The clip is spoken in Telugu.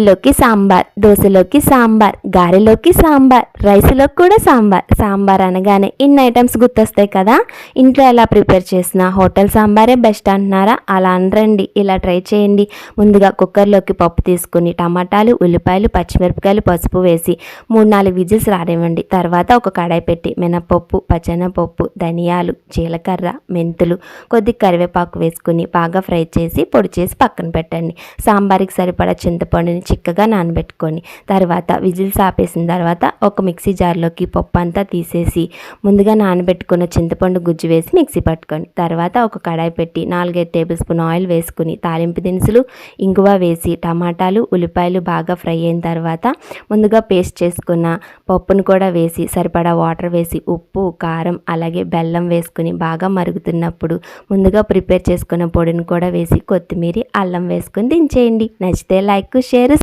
లోకి సాంబార్, దోశలోకి సాంబార్, గారెలోకి సాంబార్, రైస్లోకి కూడా సాంబార్. సాంబార్ అనగానే ఇన్ని ఐటమ్స్ గుర్తొస్తాయి కదా. ఇంట్లో ఎలా ప్రిపేర్ చేసినా హోటల్ సాంబారే బెస్ట్ అంటున్నారా? అలా అనరండి, ఇలా ట్రై చేయండి. ముందుగా కుక్కర్లోకి పప్పు తీసుకుని టమాటాలు, ఉల్లిపాయలు, పచ్చిమిరపకాయలు, పసుపు వేసి 3-4 విజిల్స్ రానివ్వండి. తర్వాత ఒక కడాయి పెట్టి మినపప్పు, పచ్చెనపప్పు, ధనియాలు, జీలకర్ర, మెంతులు, కొద్ది కరివేపాకు వేసుకుని బాగా ఫ్రై చేసి పొడి చేసి పక్కన పెట్టండి. సాంబార్కి సరిపడా చింతపండుని చిక్కగా నానబెట్టుకొని తర్వాత విజిల్స్ ఆపేసిన తర్వాత ఒక మిక్సీ జార్లోకి పప్పు అంతా తీసేసి ముందుగా నానబెట్టుకున్న చింతపండు గుజ్జు వేసి మిక్సీ పట్టుకొని తర్వాత ఒక కడాయి పెట్టి 4-5 టేబుల్ స్పూన్ ఆయిల్ వేసుకుని తాలింపు దినుసులు, ఇంగువ వేసి టమాటాలు, ఉల్లిపాయలు బాగా ఫ్రై అయిన తర్వాత ముందుగా పేస్ట్ చేసుకున్న పప్పును కూడా వేసి సరిపడా వాటర్ వేసి ఉప్పు, కారం అలాగే బెల్లం వేసుకుని బాగా మరుగుతున్నప్పుడు ముందుగా ప్రిపేర్ చేసుకున్న పొడిని కూడా వేసి కొత్తిమీర, అల్లం వేసుకొని దించేయండి. నచ్చితే లైక్, షేర్